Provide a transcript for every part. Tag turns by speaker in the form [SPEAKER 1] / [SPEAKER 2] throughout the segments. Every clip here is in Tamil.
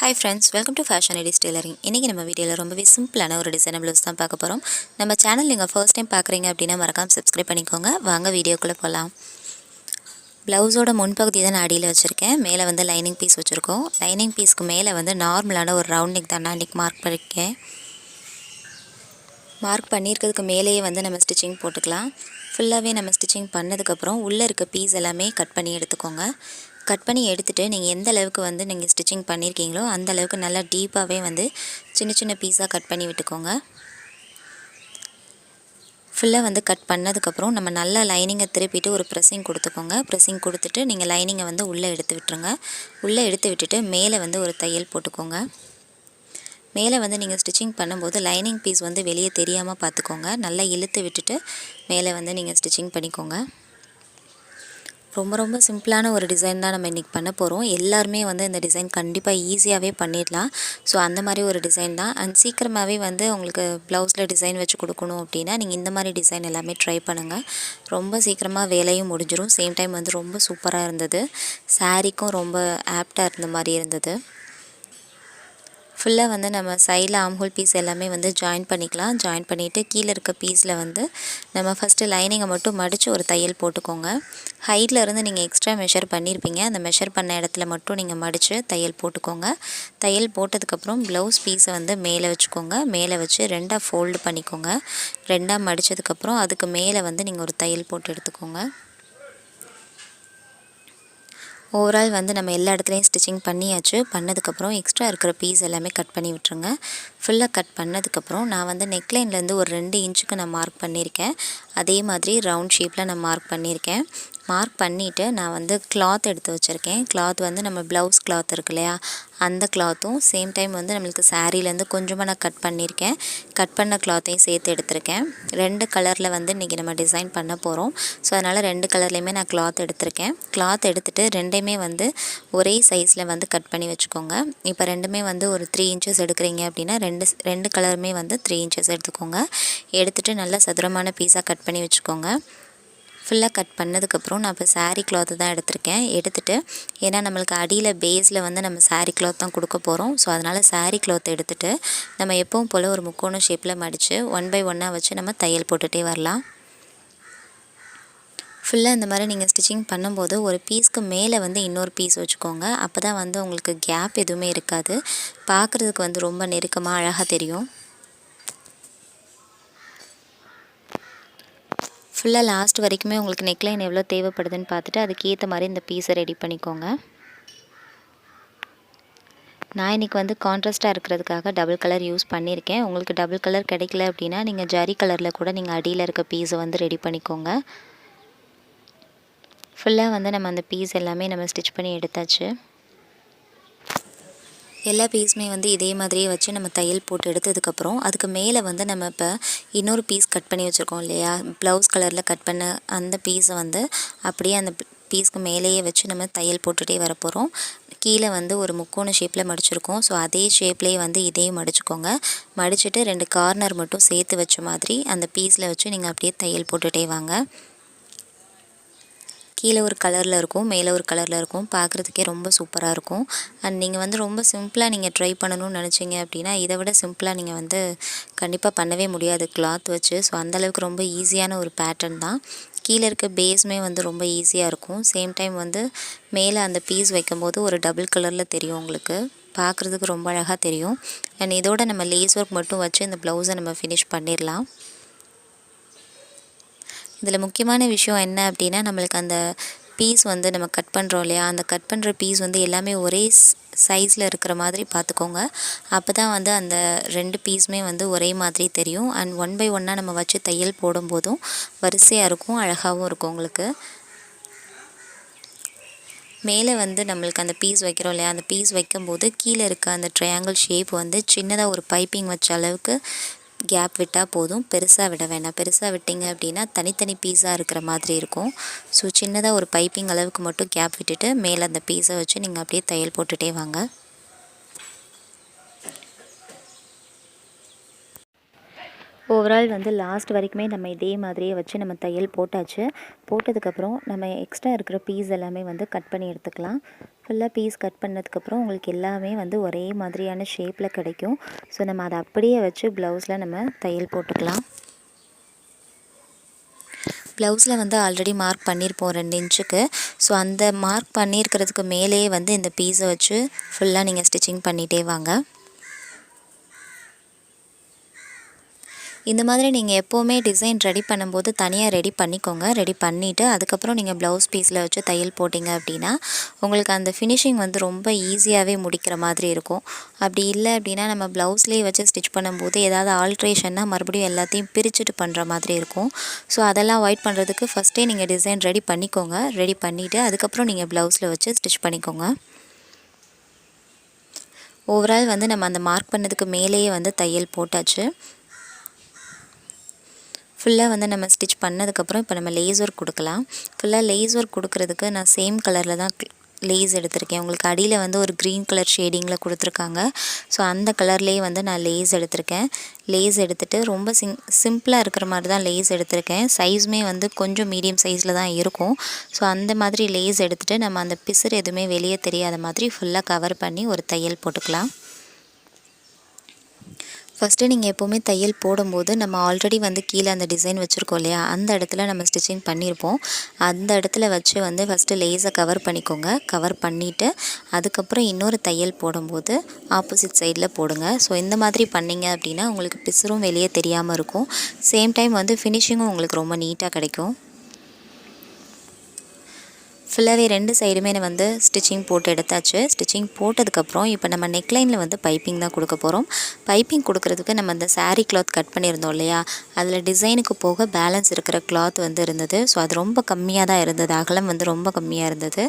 [SPEAKER 1] Hi friends, welcome to fashion Eddie's tailoring. இன்றைக்கி நம்ம வீடியோவில் ரொம்பவே சிம்பிளான ஒரு டிசைன் ப்ளவுஸ் தான் பார்க்க போகிறோம். நம்ம சேனல் நீங்கள் ஃபர்ஸ்ட் டைம் பார்க்குறீங்க அப்படின்னா மறக்காமல் சப்ஸ்கிரைப் பண்ணிக்கோங்க. வாங்க வீடியோக்குள்ளே போகலாம். ப்ளவுஸோட முன்பகுதி தான் நான் அடியில் வச்சுருக்கேன். மேலே வந்து லைனிங் பீஸ் வச்சுருக்கோம். லைனிங் பீஸ்க்கு மேலே வந்து நார்மலான ஒரு ரவுண்ட் நெக் தான் நான் இன்றைக்கி மார்க் பண்ணியிருக்கேன். மார்க் பண்ணியிருக்கிறதுக்கு மேலேயே வந்து நம்ம ஸ்டிச்சிங் போட்டுக்கலாம். ஃபுல்லாகவே நம்ம ஸ்டிச்சிங் பண்ணதுக்கப்புறம் உள்ளே இருக்க பீஸ் எல்லாமே கட் பண்ணி எடுத்துக்கோங்க. கட் பண்ணி எடுத்துகிட்டு நீங்கள் எந்த அளவுக்கு வந்து நீங்கள் ஸ்டிச்சிங் பண்ணியிருக்கீங்களோ அந்த அளவுக்கு நல்லா டீப்பாகவே வந்து சின்ன சின்ன பீஸாக கட் பண்ணி விட்டுக்கோங்க. ஃபுல்லாக வந்து கட் பண்ணதுக்கப்புறம் நம்ம நல்லா லைனிங்கை திருப்பிட்டு ஒரு ப்ரெஸ்ஸிங் கொடுத்துக்கோங்க. ப்ரெஸ்ஸிங் கொடுத்துட்டு நீங்கள் லைனிங்கை வந்து உள்ளே எடுத்து விட்டுருங்க. உள்ளே எடுத்து விட்டுட்டு மேலே வந்து ஒரு தையல் போட்டுக்கோங்க. மேலே வந்து நீங்கள் ஸ்டிச்சிங் பண்ணும்போது லைனிங் பீஸ் வந்து வெளியே தெரியாமல் பார்த்துக்கோங்க. நல்லா இழுத்து விட்டுட்டு மேலே வந்து நீங்கள் ஸ்டிச்சிங் பண்ணிக்கோங்க. ரொம்ப சிம்பிளான ஒரு டிசைன் தான் நம்ம இன்றைக்கி பண்ண போகிறோம். எல்லாருமே வந்து இந்த டிசைன் கண்டிப்பாக ஈஸியாகவே பண்ணிடலாம். ஸோ அந்த மாதிரி ஒரு டிசைன் தான். அண்ட் சீக்கிரமாகவே வந்து உங்களுக்கு ப்ளவுஸில் டிசைன் வச்சு கொடுக்கணும் அப்படின்னா நீங்கள் இந்த மாதிரி டிசைன் எல்லாமே ட்ரை பண்ணுங்கள். ரொம்ப சீக்கிரமாக வேலையும் முடிஞ்சிடும். சேம் டைம் வந்து ரொம்ப சூப்பராக இருந்தது. சாரீக்கும் ரொம்ப ஆப்டாக இருந்த மாதிரி இருந்தது. ஃபுல்லாக வந்து நம்ம சைடில் ஆம்ஹோல் பீஸ் எல்லாமே வந்து ஜாயின் பண்ணிக்கலாம். ஜாயின் பண்ணிவிட்டு கீழே இருக்க பீஸில் வந்து நம்ம ஃபஸ்ட்டு லைனிங்கை மட்டும் மடித்து ஒரு தையல் போட்டுக்கோங்க. ஹைட்டில் இருந்து நீங்கள் எக்ஸ்ட்ரா மெஷர் பண்ணியிருப்பீங்க. அந்த மெஷர் பண்ண இடத்துல மட்டும் நீங்கள் மடித்து தையல் போட்டுக்கோங்க. தையல் போட்டதுக்கப்புறம் ப்ளவுஸ் பீஸை வந்து மேலே வச்சுக்கோங்க. மேலே வச்சு ரெண்டாக ஃபோல்டு பண்ணிக்கோங்க. ரெண்டாக மடித்ததுக்கப்புறம் அதுக்கு மேலே வந்து நீங்கள் ஒரு தையல் போட்டு எடுத்துக்கோங்க. ஓவரால் வந்து நம்ம எல்லா இடத்துலையும் ஸ்டிச்சிங் பண்ணியாச்சு. பண்ணதுக்கப்புறம் எக்ஸ்ட்ரா இருக்கிற பீஸ் எல்லாமே கட் பண்ணி விட்டுருங்க. ஃபுல்லாக கட் பண்ணதுக்கப்புறம் நான் வந்து நெக்லைன்லேருந்து ஒரு 2 இன்ச்சுக்கு நான் மார்க் பண்ணியிருக்கேன். அதே மாதிரி ரவுண்ட் ஷேப்பில் நான் மார்க் பண்ணியிருக்கேன். மார்க் பண்ணிவிட்டு நான் வந்து கிளாத் எடுத்து வச்சுருக்கேன். கிளாத் வந்து நம்ம ப்ளவுஸ் கிளாத் இருக்கு இல்லையா, அந்த கிளாத்தும் சேம் டைம் வந்து நம்மளுக்கு சாரீலேருந்து கொஞ்சமாக நான் கட் பண்ணியிருக்கேன். கட் பண்ண கிளாத்தையும் சேர்த்து எடுத்திருக்கேன். 2 கலரில் வந்து இன்றைக்கி நம்ம டிசைன் பண்ண போகிறோம். ஸோ அதனால் 2 கலர்லேயுமே நான் கிளாத் எடுத்திருக்கேன். கிளாத் எடுத்துகிட்டு ரெண்டையுமே வந்து ஒரே சைஸில் வந்து கட் பண்ணி வச்சுக்கோங்க. இப்போ ரெண்டுமே வந்து ஒரு 3 இன்ச்சஸ் எடுக்கிறீங்க அப்படின்னா ரெண்டு கலருமே வந்து 3 இன்ச்சஸ் எடுத்துக்கோங்க. எடுத்துகிட்டு நல்லா சதுரமான பீஸாக கட் பண்ணி வச்சுக்கோங்க. ஃபுல்லாக கட் பண்ணதுக்கப்புறம் நான் இப்போ சாரீ கிளாத்து தான் எடுத்திருக்கேன். எடுத்துகிட்டு ஏன்னா நம்மளுக்கு அடியில் பேஸில் வந்து நம்ம சாரீ கிளாத் தான் கொடுக்க போகிறோம். ஸோ அதனால் சாரீ கிளாத் எடுத்துகிட்டு நம்ம எப்பவும் போல் ஒரு முக்கோண ஷேப்பில் மடித்து 1 by 1 வச்சு நம்ம தையல் போட்டுகிட்டே வரலாம். ஃபுல்லாக இந்த மாதிரி நீங்கள் ஸ்டிச்சிங் பண்ணும்போது ஒரு பீஸ்க்கு மேலே வந்து இன்னொரு பீஸ் வச்சுக்கோங்க. அப்போ தான் வந்து உங்களுக்கு கேப் எதுவுமே இருக்காது. பார்க்குறதுக்கு வந்து ரொம்ப நெருக்கமாக அழகாக தெரியும். ஃபுல்லாக லாஸ்ட் வரைக்குமே உங்களுக்கு நெக்லைன் எவ்வளோ தேவைப்படுதுன்னு பார்த்துட்டு அதுக்கேற்ற மாதிரி இந்த பீஸை ரெடி பண்ணிக்கோங்க. நான் இன்றைக்கி வந்து கான்ட்ராஸ்ட்டாக இருக்கிறதுக்காக டபுள் கலர் யூஸ் பண்ணியிருக்கேன். உங்களுக்கு டபுள் கலர் கிடைக்கல அப்படின்னா நீங்கள் ஜரி கலரில் கூட நீங்கள் அடியில் இருக்க பீஸை வந்து ரெடி பண்ணிக்கோங்க. ஃபுல்லாக வந்து நம்ம அந்த பீஸ் எல்லாமே நம்ம ஸ்டிச் பண்ணி எடுத்தாச்சு. எல்லா பீஸுமே வந்து இதே மாதிரியே வச்சு நம்ம தையல் போட்டு எடுத்ததுக்கப்புறம் அதுக்கு மேலே வந்து நம்ம இப்போ இன்னொரு பீஸ் கட் பண்ணி வச்சுருக்கோம் இல்லையா, ப்ளவுஸ் கலரில் கட் பண்ண அந்த பீஸை வந்து அப்படியே அந்த பீஸ்க்கு மேலேயே வச்சு நம்ம தையல் போட்டுகிட்டே வரப்போகிறோம். கீழே வந்து ஒரு முக்கோண ஷேப்பில் மடிச்சிருக்கோம். ஸோ அதே ஷேப்லேயே வந்து இதையும் மடிச்சுக்கோங்க. மடிச்சுட்டு 2 கார்னர் மட்டும் சேர்த்து வச்ச மாதிரி அந்த பீஸில் வச்சு நீங்கள் அப்படியே தையல் போட்டுகிட்டே வாங்க. கீழே ஒரு கலரில் இருக்கும், மேலே ஒரு கலரில் இருக்கும். பார்க்குறதுக்கே ரொம்ப சூப்பராக இருக்கும். அண்ட் நீங்கள் வந்து ரொம்ப சிம்பிளாக நீங்கள் ட்ரை பண்ணணும்னு நினச்சிங்க அப்படின்னா இதை விட சிம்பிளாக நீங்கள் வந்து கண்டிப்பாக பண்ணவே முடியாது கிளாத் வச்சு. ஸோ அந்தளவுக்கு ரொம்ப ஈஸியான ஒரு பேட்டர்ன் தான். கீழே இருக்க பேஸுமே வந்து ரொம்ப ஈஸியாக இருக்கும். சேம் டைம் வந்து மேலே அந்த பீஸ் வைக்கும்போது ஒரு டபுள் கலரில் தெரியும். உங்களுக்கு பார்க்குறதுக்கு ரொம்ப அழகாக தெரியும். அண்ட் இதோட நம்ம லேஸ் ஒர்க் மட்டும் வச்சு இந்த ப்ளவுஸை நம்ம ஃபினிஷ் பண்ணிடலாம். இதில் முக்கியமான விஷயம் என்ன அப்படின்னா நம்மளுக்கு அந்த பீஸ் வந்து நம்ம கட் பண்ணுறோம் இல்லையா, அந்த கட் பண்ணுற பீஸ் வந்து எல்லாமே ஒரே சைஸில் இருக்கிற மாதிரி பார்த்துக்கோங்க. அப்போ தான் வந்து அந்த 2 பீஸுமே வந்து ஒரே மாதிரி தெரியும். அண்ட் 1 by 1 நம்ம வச்சு தையல் போடும்போதும் வரிசையாக இருக்கும், அழகாகவும் இருக்கும். உங்களுக்கு மேலே வந்து நம்மளுக்கு அந்த பீஸ் வைக்கிறோம் இல்லையா, அந்த பீஸ் வைக்கும்போது கீழே இருக்க அந்த ட்ரையாங்கிள் ஷேப் வந்து சின்னதாக ஒரு பைப்பிங் வச்ச அளவுக்கு கேப் விட்டால் போதும். பெருசாக விட வேணாம். பெருசாக விட்டிங்க அப்படின்னா தனித்தனி பீஸாக இருக்கிற மாதிரி இருக்கும். ஸோ சின்னதாக ஒரு பைப்பிங் அளவுக்கு மட்டும் கேப் விட்டுட்டு மேலே அந்த பீஸை வச்சு நீங்கள் அப்படியே தையல் போட்டுகிட்டே வாங்க. ஓவரால் வந்து லாஸ்ட் வரைக்குமே நம்ம இதே மாதிரியே வச்சு நம்ம தையல் போட்டாச்சு. போட்டதுக்கப்புறம் நம்ம எக்ஸ்ட்ரா இருக்கிற பீஸ் எல்லாமே வந்து கட் பண்ணி எடுத்துக்கலாம். ஃபுல்லாக பீஸ் கட் பண்ணதுக்கப்புறம் உங்களுக்கு எல்லாமே வந்து ஒரே மாதிரியான ஷேப்பில் கிடைக்கும். ஸோ நம்ம அதை அப்படியே வச்சு ப்ளவுஸில் நம்ம தையல் போட்டுக்கலாம். ப்ளவுஸில் வந்து ஆல்ரெடி மார்க் பண்ணியிருப்போம் 2 இன்ச்சுக்கு. ஸோ அந்த மார்க் பண்ணியிருக்கிறதுக்கு மேலேயே வந்து இந்த பீஸை வச்சு ஃபுல்லாக நீங்கள் ஸ்டிச்சிங் பண்ணிகிட்டே வாங்க. இந்த மாதிரி நீங்கள் எப்போவுமே டிசைன் ரெடி பண்ணும்போது தனியாக ரெடி பண்ணிக்கோங்க. ரெடி பண்ணிவிட்டு அதுக்கப்புறம் நீங்கள் ப்ளவுஸ் பீஸில் வச்சு தையல் போட்டிங்க அப்படின்னா உங்களுக்கு அந்த ஃபினிஷிங் வந்து ரொம்ப ஈஸியாகவே முடிக்கிற மாதிரி இருக்கும். அப்படி இல்லை அப்படின்னா நம்ம ப்ளவுஸ்லேயே வச்சு ஸ்டிச் பண்ணும்போது ஏதாவது ஆல்ட்ரேஷன்னா மறுபடியும் எல்லாத்தையும் பிரிச்சுட்டு பண்ணுற மாதிரி இருக்கும். ஸோ அதெல்லாம் அவாய்ட் பண்ணுறதுக்கு ஃபஸ்ட்டே நீங்கள் டிசைன் ரெடி பண்ணிக்கோங்க. ரெடி பண்ணிவிட்டு அதுக்கப்புறம் நீங்கள் ப்ளவுஸில் வச்சு ஸ்டிச் பண்ணிக்கோங்க. ஓவரால் வந்து நம்ம அந்த மார்க் பண்ணதுக்கு மேலேயே வந்து தையல் போட்டாச்சு. ஃபுல்லாக வந்து நம்ம ஸ்டிச் பண்ணதுக்கப்புறம் இப்போ நம்ம லேஸ் ஒர்க் கொடுக்கலாம். ஃபுல்லாக லேஸ் ஒர்க் கொடுக்குறதுக்கு நான் சேம் கலரில் தான் லேஸ் எடுத்திருக்கேன். உங்களுக்கு அடியில் வந்து ஒரு க்ரீன் கலர் ஷேடிங்கில் கொடுத்துருக்காங்க. ஸோ அந்த கலர்லேயே வந்து நான் லேஸ் எடுத்திருக்கேன். லேஸ் எடுத்துகிட்டு ரொம்ப சிம்பிளாக இருக்கிற மாதிரி தான் லேஸ் எடுத்திருக்கேன். சைஸுமே வந்து கொஞ்சம் மீடியம் சைஸில் தான் இருக்கும். ஸோ அந்த மாதிரி லேஸ் எடுத்துகிட்டு நம்ம அந்த பிசுறு எதுவுமே வெளியே தெரியாத மாதிரி ஃபுல்லாக கவர் பண்ணி ஒரு தையல் போட்டுக்கலாம். ஃபஸ்ட்டு நீங்கள் எப்போவுமே தையல் போடும்போது நம்ம ஆல்ரெடி வந்து கீழே அந்த டிசைன் வச்சுருக்கோம் இல்லையா, அந்த இடத்துல நம்ம ஸ்டிச்சிங் பண்ணியிருப்போம். அந்த இடத்துல வச்சு வந்து ஃபஸ்ட்டு லேஸை கவர் பண்ணிக்கோங்க. கவர் பண்ணிவிட்டு அதுக்கப்புறம் இன்னொரு தையல் போடும்போது ஆப்போசிட் சைடில் போடுங்க. ஸோ இந்த மாதிரி பண்ணிங்க அப்படின்னா உங்களுக்கு பிசுறும் வெளியே தெரியாமல் இருக்கும். சேம் டைம் வந்து ஃபினிஷிங்கும் உங்களுக்கு ரொம்ப நீட்டாக கிடைக்கும். ஃபுல்லாகவே 2 சைடுமே வந்து ஸ்டிச்சிங் போட்டு எடுத்தாச்சு. ஸ்டிச்சிங் போட்டதுக்கப்புறம் இப்போ நம்ம நெக்லைனில் வந்து பைப்பிங் தான் கொடுக்க போகிறோம். பைப்பிங் கொடுக்குறதுக்கு நம்ம அந்த சாரீ கிளாத் கட் பண்ணியிருந்தோம் இல்லையா, அதில் டிசைனுக்கு போக பேலன்ஸ் இருக்கிற கிளாத் வந்து இருந்தது. ஸோ அது ரொம்ப கம்மியாக தான் இருந்தது. அகலம் வந்து ரொம்ப கம்மியாக இருந்தது.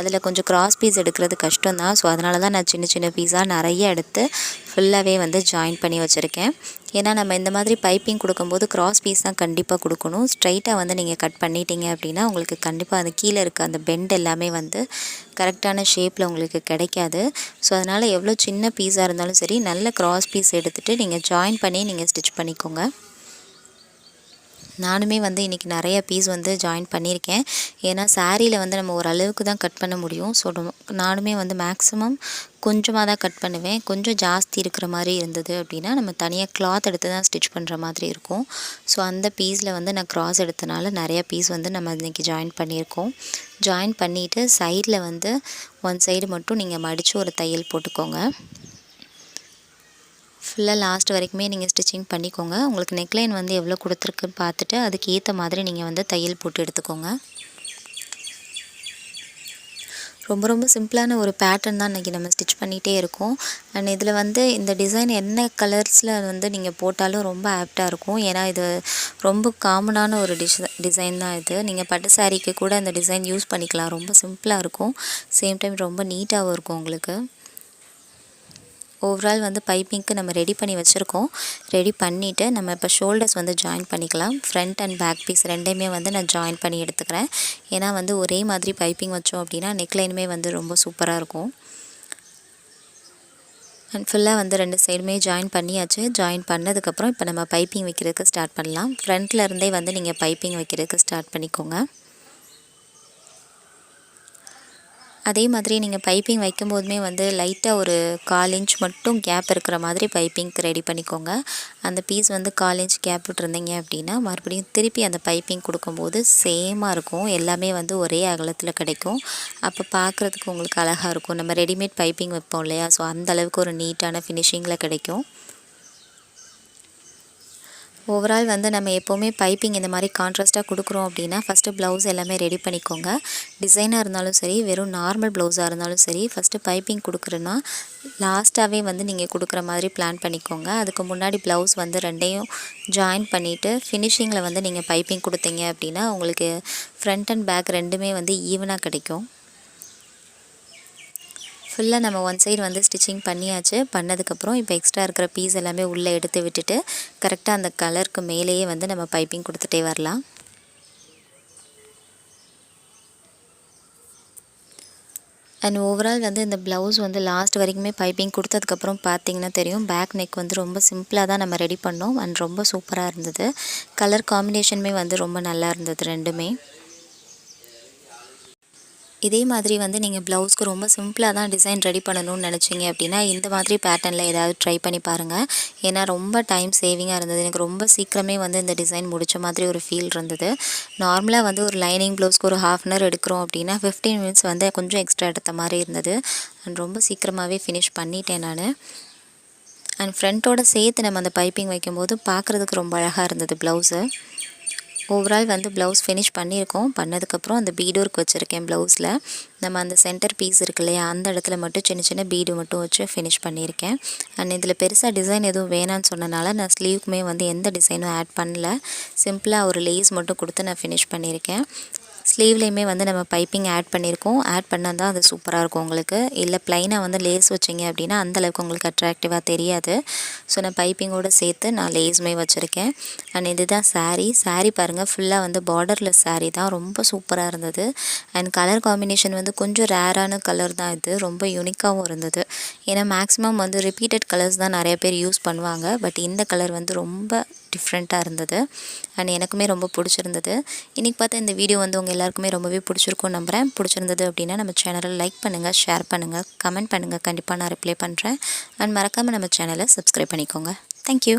[SPEAKER 1] அதில் கொஞ்சம் கிராஸ் பீஸ் எடுக்கிறது கஷ்டம் தான். ஸோ அதனால தான் நான் சின்ன சின்ன பீஸாக நிறைய எடுத்து ஃபுல்லாகவே வந்து ஜாயின் பண்ணி வச்சுருக்கேன். ஏன்னா நம்ம இந்த மாதிரி பைப்பிங் கொடுக்கும்போது கிராஸ் பீஸ் தான் கண்டிப்பாக கொடுக்கணும். ஸ்ட்ரைட்டாக வந்து நீங்கள் கட் பண்ணிட்டீங்க அப்படின்னா உங்களுக்கு கண்டிப்பாக அந்த கீழே இருக்க அந்த பெண்ட் எல்லாமே வந்து கரெக்டான ஷேப்பில் உங்களுக்கு கிடைக்காது. ஸோ அதனால் எவ்வளோ சின்ன பீஸாக இருந்தாலும் சரி நல்ல கிராஸ் பீஸ் எடுத்துகிட்டு நீங்கள் ஜாயின் பண்ணி நீங்கள் ஸ்டிச் பண்ணிக்கோங்க. நானுமே வந்து இன்றைக்கி நிறைய பீஸ் வந்து ஜாயின் பண்ணியிருக்கேன். ஏன்னா சாரியில் வந்து நம்ம ஓரளவுக்கு தான் கட் பண்ண முடியும். ஸோ நானுமே வந்து மேக்ஸிமம் கொஞ்சமாக தான் கட் பண்ணுவேன். கொஞ்சம் ஜாஸ்தி இருக்கிற மாதிரி இருந்தது அப்படின்னா நம்ம தனியாக கிளாத் எடுத்து தான் ஸ்டிச் பண்ணுற மாதிரி இருக்கும். ஸோ அந்த பீஸில் வந்து நான் கிராஸ் எடுத்தனால நிறைய பீஸ் வந்து நம்ம இன்றைக்கி ஜாயின் பண்ணியிருக்கோம். ஜாயின் பண்ணிவிட்டு சைடில் வந்து ஒன் சைடு மட்டும் நீங்கள் மடித்து ஒரு தையல் போட்டுக்கோங்க. ஃபுல்லாக லாஸ்ட் வரைக்குமே நீங்கள் ஸ்டிச்சிங் பண்ணிக்கோங்க. உங்களுக்கு நெக்லைன் வந்து எவ்வளோ கொடுத்துருக்குன்னு பார்த்துட்டு அதுக்கு ஏற்ற மாதிரி நீங்கள் வந்து தையல் போட்டு எடுத்துக்கோங்க. ரொம்ப ரொம்ப சிம்பிளான ஒரு பேட்டர்ன் தான் இன்றைக்கி நம்ம ஸ்டிச் பண்ணிகிட்டே இருக்கோம். அண்ட் இதில் வந்து இந்த டிசைன் என்ன கலர்ஸில் வந்து நீங்கள் போட்டாலும் ரொம்ப ஆப்டாக இருக்கும். ஏன்னா இது ரொம்ப காமனான ஒரு டிசைன் தான் இது. நீங்கள் பட்டு சாரீக்கு கூட இந்த டிசைன் யூஸ் பண்ணிக்கலாம். ரொம்ப சிம்பிளாக இருக்கும். சேம் டைம் ரொம்ப நீட்டாகவும் இருக்கும் உங்களுக்கு. ஓவரால் வந்து பைப்பிங்க்கு நம்ம ரெடி பண்ணி வச்சுருக்கோம். ரெடி பண்ணிவிட்டு நம்ம இப்போ ஷோல்டர்ஸ் வந்து ஜாயின் பண்ணிக்கலாம். ஃப்ரண்ட் அண்ட் பேக் பீஸ் ரெண்டையுமே வந்து நான் ஜாயின் பண்ணி எடுத்துக்கிறேன். ஏன்னா வந்து ஒரே மாதிரி பைப்பிங் வச்சோம் அப்படின்னா நெக்லைனுமே வந்து ரொம்ப சூப்பராக இருக்கும். அண்ட் ஃபுல்லாக வந்து 2 சைடுமே ஜாயின் பண்ணியாச்சு. ஜாயின் பண்ணதுக்கப்புறம் இப்போ நம்ம பைப்பிங் வைக்கிறதுக்கு ஸ்டார்ட் பண்ணலாம். ஃப்ரண்ட்டில் இருந்தே வந்து நீங்கள் பைப்பிங் வைக்கிறதுக்கு ஸ்டார்ட் பண்ணிக்கோங்க. அதே மாதிரி நீங்கள் பைப்பிங் வைக்கும்போதுமே வந்து லைட்டாக ஒரு 1/4 இன்ச் மட்டும் கேப் இருக்கிற மாதிரி பைப்பிங்க்கு ரெடி பண்ணிக்கோங்க. அந்த பீஸ் வந்து 1/4 இன்ச் கேப் விட்டுருந்தீங்க அப்படின்னா மறுபடியும் திருப்பி அந்த பைப்பிங் கொடுக்கும்போது சேமாக இருக்கும். எல்லாமே வந்து ஒரே அகலத்தில் கிடைக்கும். அப்போ பார்க்குறதுக்கு உங்களுக்கு அழகாக இருக்கும். நம்ம ரெடிமேட் பைப்பிங் வைப்போம் இல்லையா, ஸோ அந்தளவுக்கு ஒரு நீட்டான ஃபினிஷிங்கில் கிடைக்கும். ஓவரால் வந்து நம்ம எப்போவுமே பைப்பிங் இந்த மாதிரி கான்ட்ராஸ்ட்டாக கொடுக்குறோம் அப்படின்னா ஃபஸ்ட்டு ப்ளவுஸ் எல்லாமே ரெடி பண்ணிக்கோங்க. டிசைனாக இருந்தாலும் சரி, வெறும் நார்மல் ப்ளவுஸாக இருந்தாலும் சரி, ஃபஸ்ட்டு பைப்பிங் கொடுக்குறேன்னா லாஸ்ட்டாகவே வந்து நீங்கள் கொடுக்குற மாதிரி பிளான் பண்ணிக்கோங்க. அதுக்கு முன்னாடி ப்ளவுஸ் வந்து 2யும் ஜாயின் பண்ணிவிட்டு ஃபினிஷிங்கில் வந்து நீங்கள் பைப்பிங் கொடுத்தீங்க அப்படின்னா உங்களுக்கு ஃப்ரண்ட் அண்ட் பேக் 2மே வந்து ஈவனாக கிடைக்கும். ஃபுல்லாக நம்ம ஒன் சைடு வந்து ஸ்டிச்சிங் பண்ணியாச்சு. பண்ணதுக்கப்புறம் இப்போ எக்ஸ்ட்ரா இருக்கிற பீஸ் எல்லாமே உள்ளே எடுத்து விட்டுட்டு கரெக்டாக அந்த கலருக்கு மேலேயே வந்து நம்ம பைப்பிங் கொடுத்துட்டே வரலாம். அண்ட் ஓவரால் வந்து இந்த ப்ளவுஸ் வந்து லாஸ்ட் வரைக்குமே பைப்பிங் கொடுத்ததுக்கப்புறம் பார்த்தீங்கன்னா தெரியும், பேக் நெக் வந்து ரொம்ப சிம்பிளாக தான் நம்ம ரெடி பண்ணோம். அண்ட் ரொம்ப சூப்பராக இருந்தது. கலர் காம்பினேஷனுமே வந்து ரொம்ப நல்லா இருந்தது ரெண்டுமே. இதே மாதிரி வந்து நீங்கள் ப்ளவுஸ்க்கு ரொம்ப சிம்பிளாக தான் டிசைன் ரெடி பண்ணணும்னு நினச்சிங்க அப்படின்னா இந்த மாதிரி பேட்டர்னில் ஏதாவது ட்ரை பண்ணி பாருங்கள். ஏன்னா ரொம்ப டைம் சேவிங்காக இருந்தது. எனக்கு ரொம்ப சீக்கிரமே வந்து இந்த டிசைன் முடித்த மாதிரி ஒரு ஃபீல் இருந்தது. நார்மலாக வந்து ஒரு லைனிங் ப்ளவுஸ்க்கு ஒரு 1/2 அன் ஹவர் எடுக்கிறோம் அப்படின்னா 15 மினிட்ஸ் வந்து கொஞ்சம் எக்ஸ்ட்ரா எடுத்த மாதிரி இருந்தது. அண்ட் ரொம்ப சீக்கிரமாகவே ஃபினிஷ் பண்ணிட்டேன் நான். அண்ட் ஃப்ரண்ட்டோட சேர்த்து நம்ம அந்த பைப்பிங் வைக்கும்போது பார்க்குறதுக்கு ரொம்ப அழகாக இருந்தது ப்ளவுஸு. ஓவரால் வந்து ப்ளவுஸ் ஃபினிஷ் பண்ணியிருக்கோம். பண்ணதுக்கப்புறம் அந்த பீட் ஒர்க் வச்சுருக்கேன் ப்ளவுஸில். நம்ம அந்த சென்டர் பீஸ் இருக்கு இல்லையா, அந்த இடத்துல மட்டும் சின்ன சின்ன பீடு மட்டும் வச்சு ஃபினிஷ் பண்ணியிருக்கேன். அண்ட் இதில் பெருசாக டிசைன் எதுவும் வேணான்னு சொன்னனால நான் ஸ்லீவுக்குமே வந்து எந்த டிசைனும் ஆட் பண்ணல. சிம்பிளாக ஒரு லேஸ் மட்டும் கொடுத்து நான் ஃபினிஷ் பண்ணியிருக்கேன். ஸ்லீவ்லேயுமே வந்து நம்ம பைப்பிங் ஆட் பண்ணியிருக்கோம். ஆட் பண்ணால் தான் அது சூப்பராக இருக்கும் உங்களுக்கு. இல்லை ப்ளைனாக வந்து லேஸ் வச்சிங்க அப்படின்னா அந்தளவுக்கு உங்களுக்கு அட்ராக்டிவாக தெரியாது. ஸோ நான் பைப்பிங்கோடு சேர்த்து நான் லேஸுமே வச்சுருக்கேன். அண்ட் இதுதான் சாரீ பாருங்கள், ஃபுல்லாக வந்து பார்டர்லெஸ் சாரீ தான். ரொம்ப சூப்பராக இருந்தது. அண்ட் கலர் காம்பினேஷன் வந்து கொஞ்சம் ரேரான கலர் தான் இது. ரொம்ப யூனிக்காகவும் இருந்தது. ஏன்னா மேக்ஸிமம் வந்து ரிப்பீட்டட் கலர்ஸ் தான் நிறைய பேர் யூஸ் பண்ணுவாங்க. பட் இந்த கலர் வந்து ரொம்ப டிஃப்ரெண்ட்டாக இருந்தது. அண்ட் எனக்குமே ரொம்ப பிடிச்சிருந்தது. இன்றைக்கி பார்த்தா இந்த வீடியோ வந்து உங்கள் எல்லாருக்குமே ரொம்பவே பிடிச்சிருக்கும்னு நம்புகிறேன். பிடிச்சிருந்தது அப்படின்னா நம்ம சேனலை லைக் பண்ணுங்கள், ஷேர் பண்ணுங்கள், கமெண்ட் பண்ணுங்கள். கண்டிப்பாக நான் ரிப்ளை பண்ணுறேன். அண்ட் மறக்காமல் நம்ம சேனலை சப்ஸ்கிரைப் பண்ணிக்கோங்க. தேங்க்யூ.